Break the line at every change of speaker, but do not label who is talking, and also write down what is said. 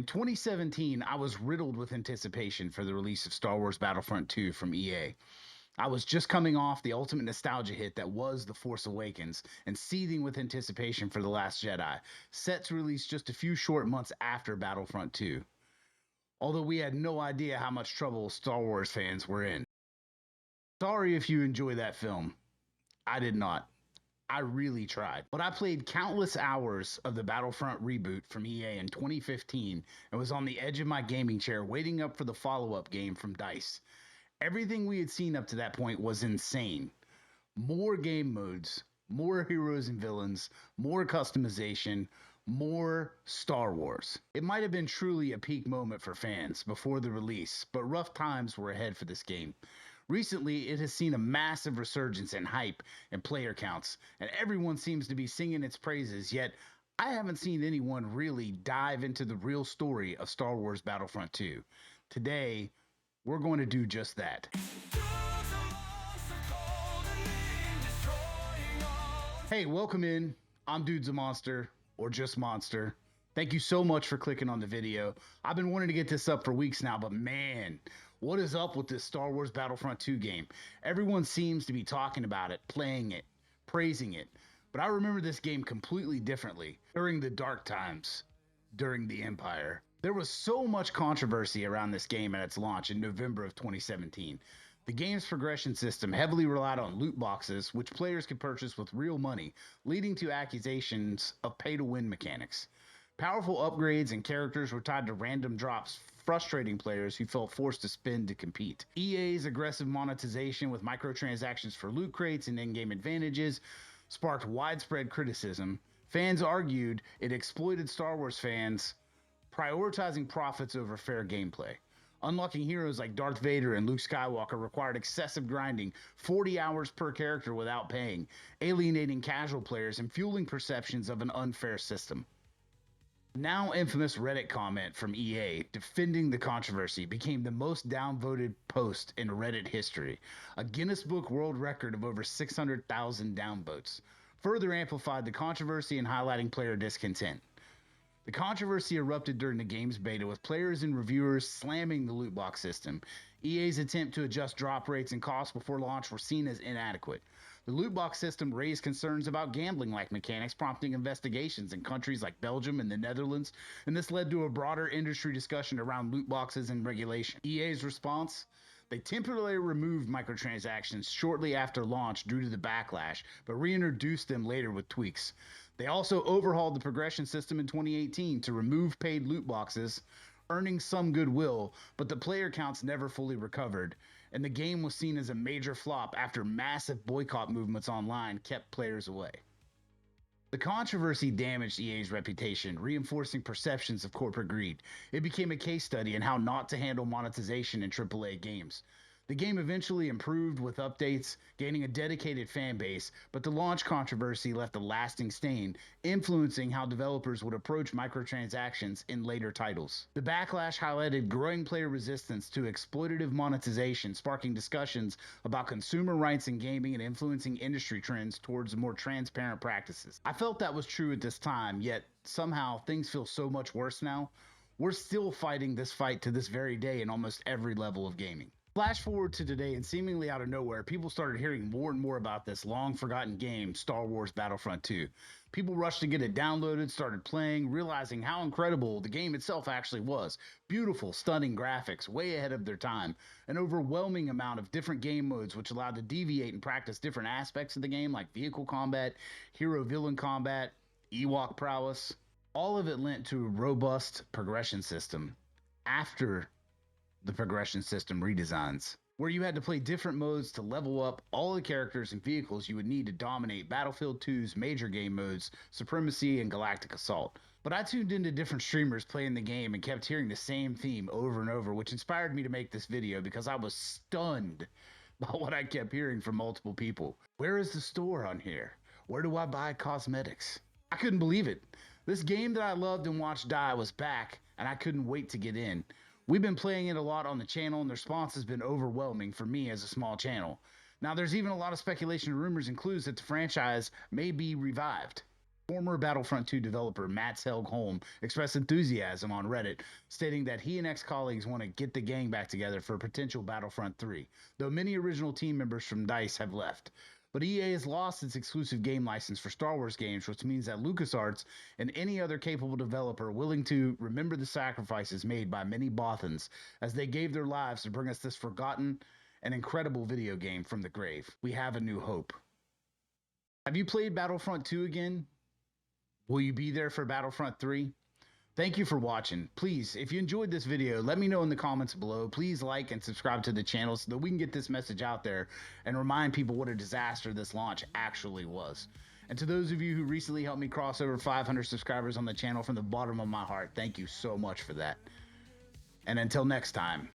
2017, I was riddled with anticipation for the release of Star Wars Battlefront 2 from EA. I was just coming off the ultimate nostalgia hit that was The Force Awakens and seething with anticipation for The Last Jedi, set to release just a few short months after Battlefront 2. Although we had no idea how much trouble Star Wars fans were in. Sorry if you enjoy that film. I did not. I really tried. But I played countless hours of the Battlefront reboot from EA in 2015 and was on the edge of my gaming chair waiting up for the follow-up game from DICE. Everything we had seen up to that point was insane. More game modes, more heroes and villains, more customization, more Star Wars. It might have been truly a peak moment for fans before the release, but rough times were ahead for this game. Recently, it has seen a massive resurgence in hype and player counts, and everyone seems to be singing its praises, yet I haven't seen anyone really dive into the real story of Star Wars Battlefront 2. Today, we're going to do just that. Hey, welcome in. I'm Dude's a Monster, or just Monster. Thank you so much for clicking on the video. I've been wanting to get this up for weeks now, but man, what is up with this Star Wars Battlefront 2 game? Everyone seems to be talking about it, playing it, praising it. But I remember this game completely differently during the dark times, during the Empire. There was so much controversy around this game at its launch in November of 2017. The game's progression system heavily relied on loot boxes, which players could purchase with real money, leading to accusations of pay-to-win mechanics. Powerful upgrades and characters were tied to random drops, frustrating players who felt forced to spend to compete. EA's aggressive monetization with microtransactions for loot crates and in-game advantages sparked widespread criticism. Fans argued it exploited Star Wars fans, prioritizing profits over fair gameplay. Unlocking heroes like Darth Vader and Luke Skywalker required excessive grinding, 40 hours per character without paying, alienating casual players and fueling perceptions of an unfair system. Now infamous Reddit comment from EA defending the controversy became the most downvoted post in Reddit history, a Guinness Book World Record of over 600,000 downvotes, further amplified the controversy and highlighting player discontent. The controversy erupted during the game's beta, with players and reviewers slamming the loot box system. EA's attempt to adjust drop rates and costs before launch were seen as inadequate. The loot box system raised concerns about gambling-like mechanics, prompting investigations in countries like Belgium and the Netherlands, and this led to a broader industry discussion around loot boxes and regulation. EA's response? They temporarily removed microtransactions shortly after launch due to the backlash, but reintroduced them later with tweaks. They also overhauled the progression system in 2018 to remove paid loot boxes, earning some goodwill, but the player counts never fully recovered, and the game was seen as a major flop after massive boycott movements online kept players away. The controversy damaged EA's reputation, reinforcing perceptions of corporate greed. It became a case study in how not to handle monetization in AAA games. The game eventually improved with updates, gaining a dedicated fan base, but the launch controversy left a lasting stain, influencing how developers would approach microtransactions in later titles. The backlash highlighted growing player resistance to exploitative monetization, sparking discussions about consumer rights in gaming and influencing industry trends towards more transparent practices. I felt that was true at this time, yet somehow things feel so much worse now. We're still fighting this fight to this very day in almost every level of gaming. Flash forward to today, and seemingly out of nowhere, people started hearing more and more about this long-forgotten game, Star Wars Battlefront 2. People rushed to get it downloaded, started playing, realizing how incredible the game itself actually was. Beautiful, stunning graphics, way ahead of their time. An overwhelming amount of different game modes which allowed to deviate and practice different aspects of the game, like vehicle combat, hero-villain combat, Ewok prowess. All of it lent to a robust progression system after the progression system redesigns, where you had to play different modes to level up all the characters and vehicles you would need to dominate Battlefield 2's major game modes, Supremacy and Galactic Assault. But I tuned into different streamers playing the game and kept hearing the same theme over and over, which inspired me to make this video because I was stunned by what I kept hearing from multiple people. Where is the store on here? Where do I buy cosmetics? I couldn't believe it. This game that I loved and watched die was back, and I couldn't wait to get in. We've been playing it a lot on the channel, and the response has been overwhelming for me as a small channel. Now, there's even a lot of speculation and rumors and clues that the franchise may be revived. Former Battlefront 2 developer Matt Selgholm expressed enthusiasm on Reddit, stating that he and ex-colleagues want to get the gang back together for a potential Battlefront 3, though many original team members from DICE have left. But EA has lost its exclusive game license for Star Wars games, which means that LucasArts and any other capable developer willing to remember the sacrifices made by many Bothans as they gave their lives to bring us this forgotten and incredible video game from the grave. We have a new hope. Have you played Battlefront 2 again? Will you be there for Battlefront 3? Thank you for watching. Please, if you enjoyed this video, let me know in the comments below. Please like and subscribe to the channel so that we can get this message out there and remind people what a disaster this launch actually was. And to those of you who recently helped me cross over 500 subscribers on the channel, from the bottom of my heart, thank you so much for that. And until next time.